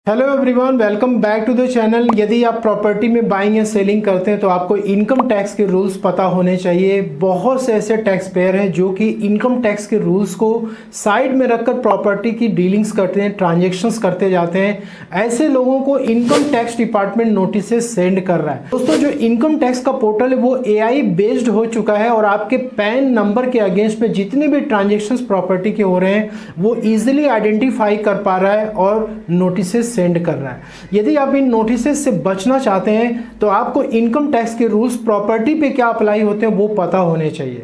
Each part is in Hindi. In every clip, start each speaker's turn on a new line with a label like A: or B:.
A: Hello everyone, welcome back to the channel. यदि आप प्रॉपर्टी में बाइंग या सेलिंग करते हैं तो आपको इनकम टैक्स के रूल्स पता होने चाहिए। बहुत से ऐसे टैक्स पेयर हैं जो कि इनकम टैक्स के रूल्स को साइड में रखकर प्रॉपर्टी की डीलिंग्स करते हैं, ट्रांजैक्शंस करते जाते हैं। ऐसे लोगों को income tax department notices send कर रहा है। दोस्तों, जो इनकम टैक्स का पोर्टल है वो AI बेस्ड हो चुका है और आपके पैन नंबर के अगेंस्ट में जितने भी ट्रांजेक्शन्स प्रॉपर्टी के हो रहे हैं वो ईजिली आइडेंटिफाई कर पा रहा है और नोटिसेस सेंड कर रहा है। यदि आप इन नोटिसेस से बचना चाहते हैं तो आपको इनकम टैक्स के रूल्स प्रॉपर्टी पे क्या अप्लाई होते हैं वो पता होने चाहिए।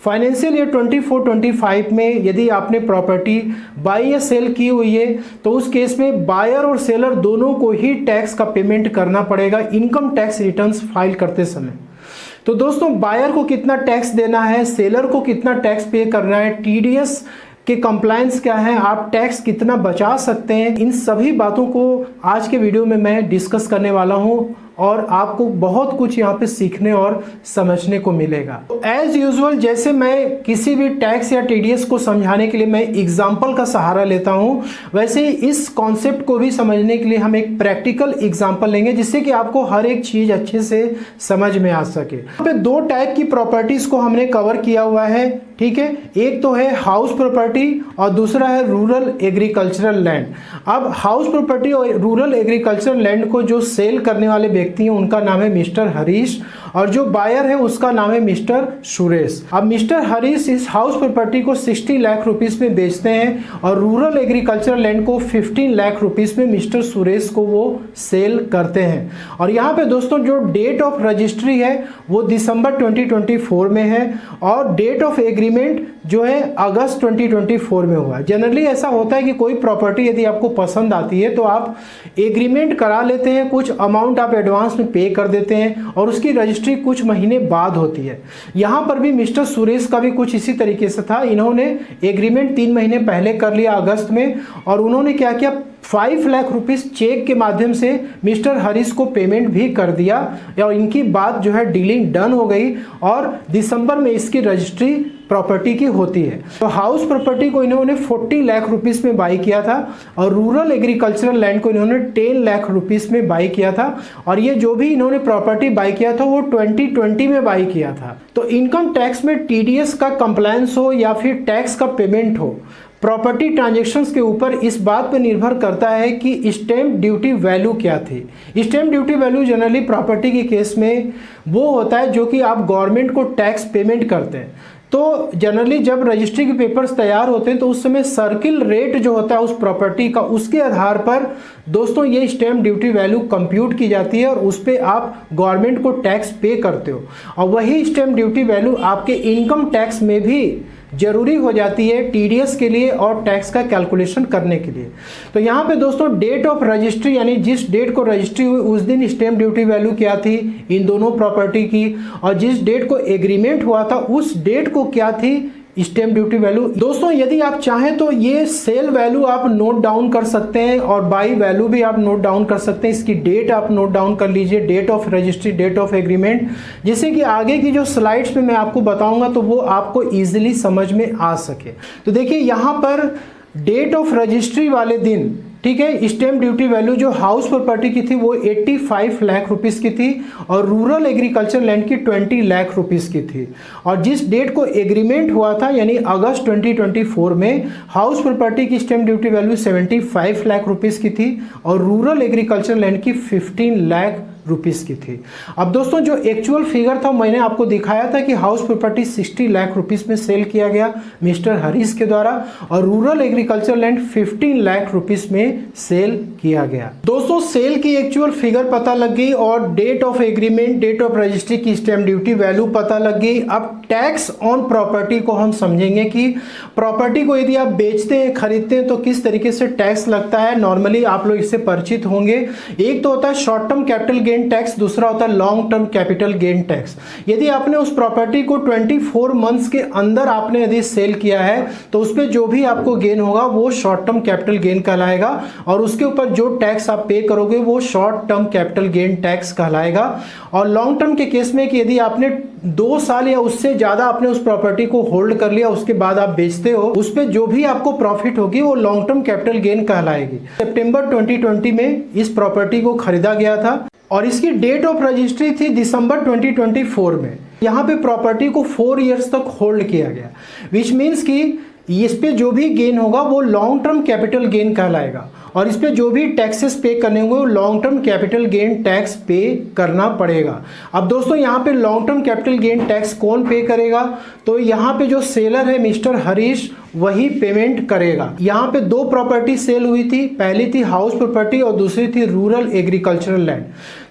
A: फाइनेंशियल ईयर 24-25 में यदि आपने प्रॉपर्टी बाई या सेल की हुई है तो उस केस में बायर और सेलर दोनों को ही टैक्स का पेमेंट करना पड़ेगा इनकम टैक्स रिटर्न्स फाइल करते समय। तो दोस्तों, बायर को कितना टैक्स देना है, सेलर को कितना टैक्स पे करना है, TDS कि कंप्लायंस क्या है, आप टैक्स कितना बचा सकते हैं, इन सभी बातों को आज के वीडियो में मैं डिस्कस करने वाला हूं और आपको बहुत कुछ यहाँ पे सीखने और समझने को मिलेगा। तो एज यूजुअल जैसे मैं किसी भी टैक्स या TDS को समझाने के लिए मैं एग्जाम्पल का सहारा लेता हूँ, वैसे ही इस कॉन्सेप्ट को भी समझने के लिए हम एक प्रैक्टिकल एग्जाम्पल लेंगे जिससे कि आपको हर एक चीज अच्छे से समझ में आ सके। यहाँ पे दो टाइप की प्रॉपर्टीज को हमने कवर किया हुआ है, ठीक है। एक तो है हाउस प्रॉपर्टी और दूसरा है रूरल एग्रीकल्चरल लैंड। अब हाउस प्रॉपर्टी और रूरल एग्रीकल्चरल लैंड को जो सेल करने वाले व्यक्ति हैं उनका नाम है मिस्टर हरीश और जो बायर है उसका नाम है मिस्टर सुरेश। अब मिस्टर हरीश इस हाउस प्रॉपर्टी को 60 लाख रुपीस में बेचते हैं और रूरल एग्रीकल्चरल लैंड को 15 लाख रुपीस में मिस्टर सुरेश को वो सेल करते हैं। और यहाँ पे दोस्तों जो डेट ऑफ रजिस्ट्री है वो दिसंबर 2024 में है और डेट ऑफ एग्रीमेंट जो है अगस्त 2024 में हुआ। जनरली ऐसा होता है कि कोई प्रॉपर्टी यदि आपको पसंद आती है तो आप एग्रीमेंट करा लेते हैं, कुछ अमाउंट आप एडवांस में पे कर देते हैं और उसकी रजिस्ट्री कुछ महीने बाद होती है। यहाँ पर भी मिस्टर सुरेश का भी कुछ इसी तरीके से था। इन्होंने एग्रीमेंट 3 महीने पहले कर लिया अगस्त में और उन्होंने क्या किया, 5 लाख रुपीस चेक के माध्यम से मिस्टर हरीश को पेमेंट भी कर दिया और इनकी बात जो है डीलिंग डन हो गई और दिसंबर में इसकी रजिस्ट्री प्रॉपर्टी की होती है। तो हाउस प्रॉपर्टी को इन्होंने 40 लाख रुपीस में बाई किया था और रूरल एग्रीकल्चरल लैंड को इन्होंने 10 लाख रुपीस में बाई किया था और ये जो भी इन्होंने प्रॉपर्टी बाई किया था वो 2020 में बाई किया था। तो इनकम टैक्स में TDS का कंप्लायंस हो या फिर टैक्स का पेमेंट हो, प्रॉपर्टी ट्रांजैक्शंस के ऊपर इस बात पर निर्भर करता है कि स्टैम्प ड्यूटी वैल्यू क्या थी। Stamp duty value generally property के केस में वो होता है जो कि आप गवर्नमेंट को टैक्स पेमेंट करते हैं। तो जनरली जब रजिस्ट्री के पेपर्स तैयार होते हैं तो उस समय सर्किल रेट जो होता है उस प्रॉपर्टी का, उसके आधार पर दोस्तों ये स्टैम्प ड्यूटी वैल्यू कंप्यूट की जाती है और उस पर आप गवर्नमेंट को टैक्स पे करते हो और वही स्टैम्प ड्यूटी वैल्यू आपके इनकम टैक्स में भी जरूरी हो जाती है TDS के लिए और टैक्स का कैलकुलेशन करने के लिए। तो यहाँ पे दोस्तों डेट ऑफ रजिस्ट्री यानी जिस डेट को रजिस्ट्री हुई उस दिन स्टैम्प ड्यूटी वैल्यू क्या थी इन दोनों प्रॉपर्टी की और जिस डेट को एग्रीमेंट हुआ था उस डेट को क्या थी स्टैम्प ड्यूटी वैल्यू। दोस्तों, यदि आप चाहें तो ये सेल वैल्यू आप नोट डाउन कर सकते हैं और बाई वैल्यू भी आप नोट डाउन कर सकते हैं। इसकी डेट आप नोट डाउन कर लीजिए, date of registry, date of agreement, जिससे कि आगे की जो स्लाइड्स में मैं आपको बताऊंगा तो वो आपको ईजिली समझ में आ सके। तो देखिए यहाँ पर डेट ऑफ रजिस्ट्री वाले दिन, ठीक है, स्टैम्प ड्यूटी वैल्यू जो हाउस प्रॉपर्टी की थी वो 85 लाख रुपीस की थी और रूरल एग्रीकल्चर लैंड की 20 लाख रुपीस की थी। और जिस डेट को एग्रीमेंट हुआ था यानी अगस्त 2024 में हाउस प्रॉपर्टी की stamp duty value 75 lakh rupees की थी और रूरल एग्रीकल्चर लैंड की 15 लाख रुपीस की थी। अब दोस्तों जो एक्चुअल फिगर था मैंने आपको दिखाया था कि हाउस प्रॉपर्टी 60 लाख रुपीस में सेल किया गया मिस्टर हरीश के द्वारा और rural agriculture land 15 lakh rupees में सेल किया गया। दोस्तों सेल की एक्चुअल फिगर पता लग गई और date of agreement, date of registry की स्टैम्प ड्यूटी वैल्यू पता लग गई। अब टैक्स ऑन प्रॉपर्टी को हम समझेंगे कि प्रॉपर्टी को यदि आप बेचते हैं, खरीदते हैं तो किस तरीके से टैक्स लगता है। नॉर्मली आप लोग इससे परिचित होंगे। एक तो होता है short term capital gain tax, दूसरा होता है long term capital gain tax. यदि आपने उस प्रॉपर्टी को 24 मंथ्स के अंदर आपने यदि सेल किया है तो उस पर जो भी आपको गेन होगा वो शॉर्ट टर्म कैपिटल गेन कहलाएगा और उसके ऊपर जो टैक्स आप पे करोगे वो short term capital gain tax कहलाएगा। और लॉन्ग टर्म के केस में कि यदि आपने 2 साल या उससे ज्यादा आपने उस प्रॉपर्टी को होल्ड कर लिया, उसके बाद आप बेचते हो, उस पे जो भी आपको प्रॉफिट होगी वो लॉन्ग टर्म कैपिटल गेन कहलाएगी। सितंबर 2020 में इस प्रॉपर्टी को खरीदा गया था और इसकी डेट ऑफ रजिस्ट्री थी दिसंबर 2024 में। यहाँ पे प्रॉपर्टी को 4 इयर्स तक होल्ड किया गया, विच मीन्स कि इस पे जो भी गेन होगा वो लॉन्ग टर्म कैपिटल गेन कहलाएगा और इस पे जो भी टैक्सेस पे करने होंगे वो long term capital gain tax पे करना पड़ेगा। अब दोस्तों यहाँ पे long term capital gain tax कौन पे करेगा, तो यहाँ पे जो सेलर है मिस्टर हरीश वही पेमेंट करेगा। यहाँ पे 2 प्रॉपर्टी सेल हुई थी, पहली थी हाउस प्रॉपर्टी और दूसरी थी रूरल एग्रीकल्चरल लैंड।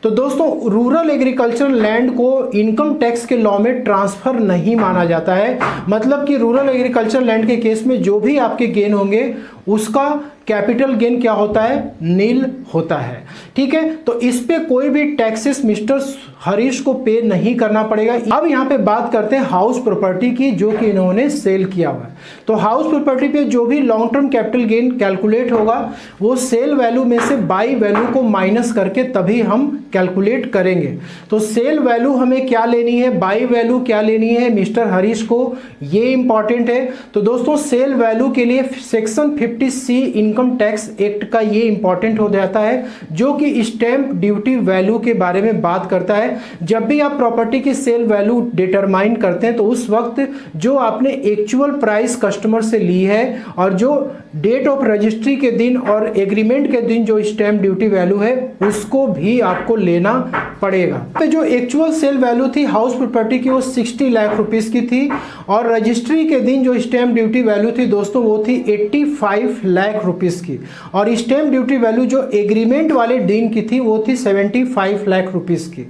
A: तो दोस्तों रूरल एग्रीकल्चरल लैंड को इनकम टैक्स के लॉ में ट्रांसफर नहीं माना जाता है, मतलब कि रूरल एग्रीकल्चरल लैंड के केस में जो भी आपके गेन होंगे उसका कैपिटल गेन क्या होता है, नील होता है। ठीक है, तो इस पे कोई भी टैक्सेस मिस्टर हरीश को पे नहीं करना पड़ेगा। अब यहाँ पे बात करते हैं हाउस प्रॉपर्टी की जो कि इन्होंने सेल किया हुआ है। तो हाउस प्रॉपर्टी पे जो भी long term capital gain calculate होगा वो सेल वैल्यू में से बाई वैल्यू को माइनस करके तभी हम कैलकुलेट करेंगे। तो सेल वैल्यू हमें क्या लेनी है, बाई वैल्यू क्या लेनी है मिस्टर हरीश को, ये इंपॉर्टेंट है। तो दोस्तों सेल वैल्यू के लिए section 50C income tax act का ये इंपॉर्टेंट हो जाता है जो कि स्टैंप ड्यूटी वैल्यू के बारे में बात करता है। जब भी आप प्रॉपर्टी की सेल वैल्यू डिटरमाइन करते हैं तो उस वक्त जो आपने एक्चुअल प्राइस कस्टमर से ली है और जो डेट ऑफ रजिस्ट्री के दिन और एग्रीमेंट के दिन जो स्टैंप ड्यूटी वैल्यू है उसको भी आपको लेना पड़ेगा। तो जो एक्चुअल सेल वैल्यू थी हाउस प्रॉपर्टी की वो 60 लाख रुपीस की थी और रजिस्ट्री के दिन जो स्टैंप ड्यूटी वैल्यू थी दोस्तों वो थी 85 लाख रुपीस की और स्टैंप ड्यूटी वैल्यू जो एग्रीमेंट वाले दिन की थी वो थी 75 लाख रुपीस की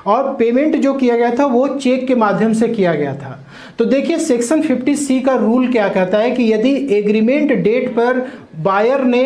A: और पेमेंट जो किया गया था वो चेक के माध्यम से किया गया था। तो देखिए सेक्शन 50C का रूल क्या कहता है कि यदि एग्रीमेंट डेट पर बायर ने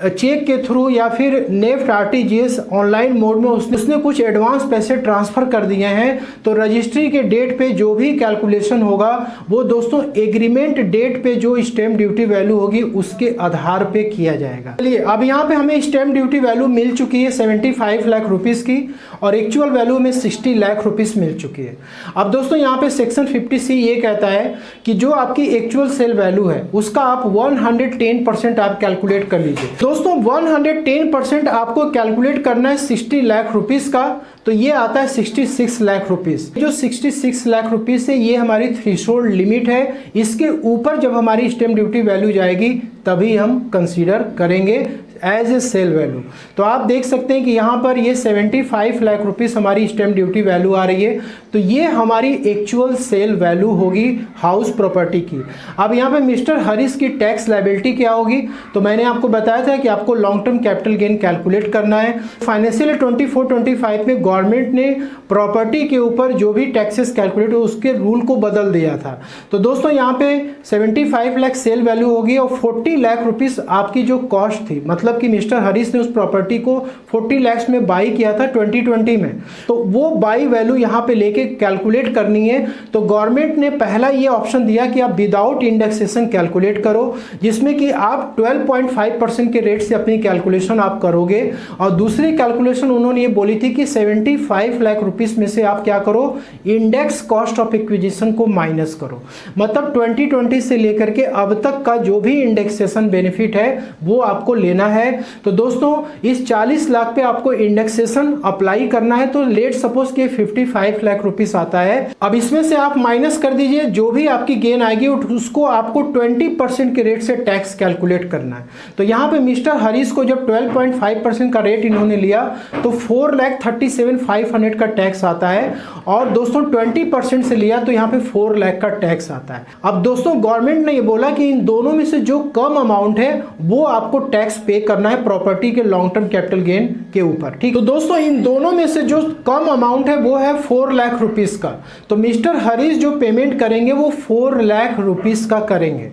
A: चेक के थ्रू या फिर नेफ्ट आरटीजीएस ऑनलाइन मोड में उसने कुछ एडवांस पैसे ट्रांसफर कर दिए हैं तो रजिस्ट्री के डेट पे जो भी कैलकुलेशन होगा वो दोस्तों एग्रीमेंट डेट पे जो स्टैंप ड्यूटी वैल्यू होगी उसके आधार पे किया जाएगा। चलिए अब यहाँ पे हमें स्टैंप ड्यूटी वैल्यू मिल चुकी है 75 लाख रुपीस की और एक्चुअल वैल्यू में 60 लाख रुपीस मिल चुकी है। अब दोस्तों यहाँ पे सेक्शन 50C ये कहता है कि जो आपकी एक्चुअल सेल वैल्यू है उसका आप 110% आप कैलकुलेट कर लीजिए। दोस्तों 110% आपको कैलकुलेट करना है 60 लाख रुपीस का, तो ये आता है 66 लाख रुपीस। जो 66 लाख रुपीस है ये हमारी थ्रेशोल्ड लिमिट है, इसके ऊपर जब हमारी स्टैंप ड्यूटी वैल्यू जाएगी तभी हम कंसीडर करेंगे एज ए सेल वैल्यू। तो आप देख सकते हैं कि यहाँ पर ये 75 लाख रुपीस हमारी स्टैंप ड्यूटी वैल्यू आ रही है, तो ये हमारी एक्चुअल सेल वैल्यू होगी हाउस प्रॉपर्टी की। अब यहाँ पे मिस्टर हरीश की टैक्स लायबिलिटी क्या होगी, तो मैंने आपको बताया था कि आपको long term capital gain calculate करना है। फाइनेंशियल 24-25 में गवर्नमेंट ने प्रॉपर्टी के ऊपर जो भी टैक्सेस कैलकुलेट हो उसके रूल को बदल दिया था। तो दोस्तों यहाँ पे 75 लाख सेल वैल्यू होगी और 40 लाख रुपीस आपकी जो कॉस्ट थी, मतलब कि मिस्टर हरीश ने उस प्रॉपर्टी को 40 लाख में बाई किया था 2020 में, तो वो बाई वैल्यू यहाँ पे लेके कैलकुलेट करनी है। तो गवर्नमेंट ने पहला ये ऑप्शन दिया कि आप विदाउट इंडेक्सेशन कैलकुलेट करो, जिसमें कि आप 12.5% के रेट से अपनी कैलकुलेशन आप करोगे और दूसरी कैलकुलेशन उन्होंने ये बोली थी कि 75 लाख रुपीस में से आप क्या करो, इंडेक्स कॉस्ट ऑफ एक्विजिशन को माइनस करो। मतलब 2020 से लेकर के अब तक का जो भी इंडेक्सेशन बेनिफिट है वो आपको लेना है। तो दोस्तों इस 40 लाख पे आपको इंडेक्सेशन अप्लाई करना है, तो लेट सपोज के 55 लाख रुपीस आता है। अब इसमें से आप माइनस कर दीजिए जो भी आपकी गेन आएगी उसको आपको 20% के रेट से टैक्स कैलकुलेट करना है। तो यहाँ पे मिस्टर हरीश को जब 12.5% का रेट इन्होंने लिया तो 4,37,500 का टैक्स आता है और दोस्तों 20% से लिया तो यहाँ पे 4 लाख का टैक्स आता है। अब दोस्तों गवर्नमेंट ने ये बोला कि इन दोनों में से जो कम अमाउंट है वो आपको टैक्स पे करना है प्रॉपर्टी के लॉन्ग टर्म कैपिटल गेन के ऊपर। ठीक, तो दोस्तों इन दोनों में से जो कम अमाउंट है वो है 4 लाख रुपीस का। तो मिस्टर हरीश जो पेमेंट करेंगे वो 4 लाख रुपीस का करेंगे।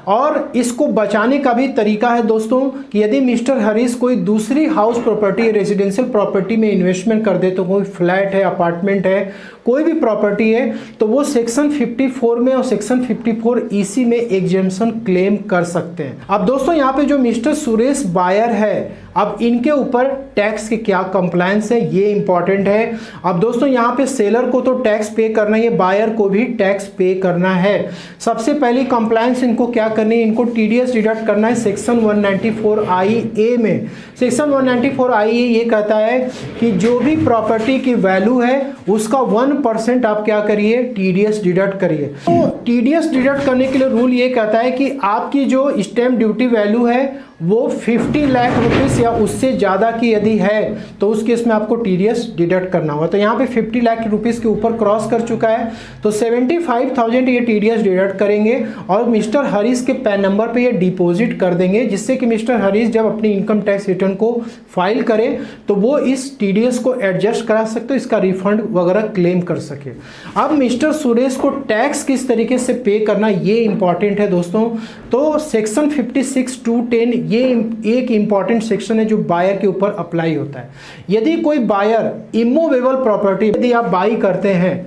A: और इसको बचाने का भी तरीका है दोस्तों कि यदि मिस्टर हरीश कोई दूसरी हाउस प्रॉपर्टी रेजिडेंशियल प्रॉपर्टी में इन्वेस्टमेंट कर दे, तो कोई फ्लैट है, अपार्टमेंट है, कोई भी प्रॉपर्टी है, तो वो सेक्शन 54 में और सेक्शन 54EC में एग्जेम्पशन क्लेम कर सकते हैं। अब दोस्तों यहाँ पे जो मिस्टर सुरेश बायर है, अब इनके ऊपर टैक्स के क्या कंप्लायंस है ये इंपॉर्टेंट है। अब दोस्तों यहाँ पे सेलर को तो टैक्स पे करना है, बायर को भी टैक्स पे करना है। सबसे पहली कंप्लायंस इनको क्या करनी है, इनको टीडीएस डिडक्ट करना है सेक्शन 194IA में। सेक्शन 194IA ये कहता है कि जो भी प्रॉपर्टी की वैल्यू है उसका 1% आप क्या करिए, टीडीएस डिडक्ट करिए। तो टीडीएस डिडक्ट करने के लिए रूल ये कहता है कि आपकी जो स्टैम्प ड्यूटी वैल्यू है वो 50 लाख रुपीस या उससे ज़्यादा की यदि है तो उस केस में आपको टीडीएस डिडक्ट करना होगा। तो यहाँ पे 50 लाख रुपीस के ऊपर क्रॉस कर चुका है तो 75,000 ये टीडीएस डिडक्ट करेंगे और मिस्टर हरीश के पैन नंबर पे ये डिपॉजिट कर देंगे, जिससे कि मिस्टर हरीश जब अपनी इनकम टैक्स रिटर्न को फाइल करे तो वो इस टीडीएस को एडजस्ट करा सकते हो, इसका रिफंड वगैरह क्लेम कर सके। अब मिस्टर सुरेश को टैक्स किस तरीके से पे करना ये इंपॉर्टेंट है दोस्तों। तो सेक्शन 56(2)(10) ये एक इंपॉर्टेंट सेक्शन है जो बायर के ऊपर अप्लाई होता है। यदि कोई बायर इमूवेबल प्रॉपर्टी यदि आप बाई करते हैं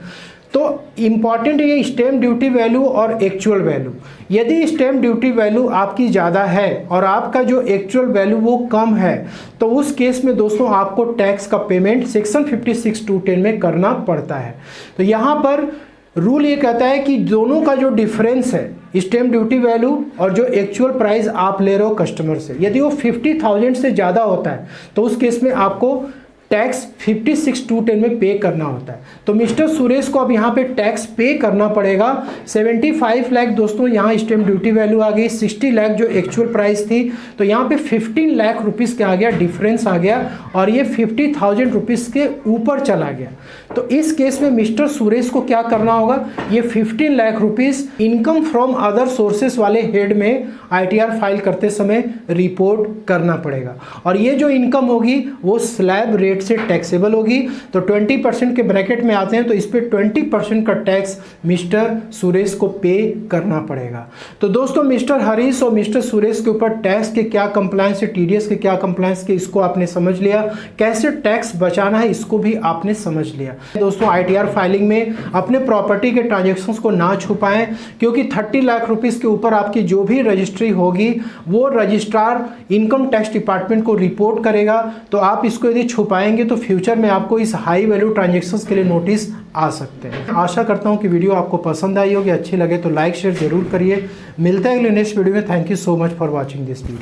A: तो इंपॉर्टेंट ये स्टैम्प ड्यूटी वैल्यू और एक्चुअल वैल्यू। यदि स्टैम्प ड्यूटी वैल्यू आपकी ज़्यादा है और आपका जो एक्चुअल वैल्यू वो कम है तो उस केस में दोस्तों आपको टैक्स का पेमेंट सेक्शन 56(2)(10) में करना पड़ता है। तो यहाँ पर रूल ये कहता है कि दोनों का जो डिफरेंस है स्टैम्प ड्यूटी वैल्यू और जो एक्चुअल प्राइस आप ले रहे हो कस्टमर से, यदि वो 50,000 से ज़्यादा होता है तो उस केस में आपको टैक्स 56(2)(10) में पे करना होता है। तो मिस्टर सुरेश को अब यहाँ पे टैक्स पे करना पड़ेगा 75 लाख दोस्तों, यहाँ स्टैम्प ड्यूटी वैल्यू आ गई, 60 लाख जो एक्चुअल प्राइस थी, तो यहाँ पे 15 लाख रुपीस के आ गया, डिफरेंस आ गया और ये 50,000 रुपीस के ऊपर चला गया। तो इस केस में मिस्टर सुरेश को क्या करना होगा, ये 15 lakh rupees income from other sources वाले हेड में ITR फाइल करते समय रिपोर्ट करना पड़ेगा और ये जो इनकम होगी वो स्लैब रेट से टैक्सेबल होगी। तो 20% के ब्रैकेट में आते हैं तो इस पे 20% का टैक्स मिस्टर सुरेश को पे करना पड़ेगा। तो दोस्तों मिस्टर हरीश और मिस्टर सुरेश के ऊपर टैक्स के क्या कंप्लायंस है, टीडीएस के क्या कंप्लायंस के, इसको आपने समझ लिया। कैसे टैक्स बचाना है इसको भी आपने समझ लिया। दोस्तों ITR फाइलिंग में अपने प्रॉपर्टी के ट्रांजेक्शन्स को ना छुपाएं, क्योंकि 30 लाख रुपीस के ऊपर आपकी जो भी रजिस्ट्री होगी वो रजिस्ट्रार इनकम टैक्स डिपार्टमेंट को रिपोर्ट करेगा। तो आप इसको यदि छुपाएंगे तो फ्यूचर में आपको इस हाई वैल्यू ट्रांजैक्शंस के लिए नोटिस आ सकते हैं। आशा करता हूं कि वीडियो आपको पसंद आई होगी, अच्छी लगे तो लाइक शेयर जरूर करिए। मिलते हैं अगले नेक्स्ट वीडियो में। Thank you so much for watching this video.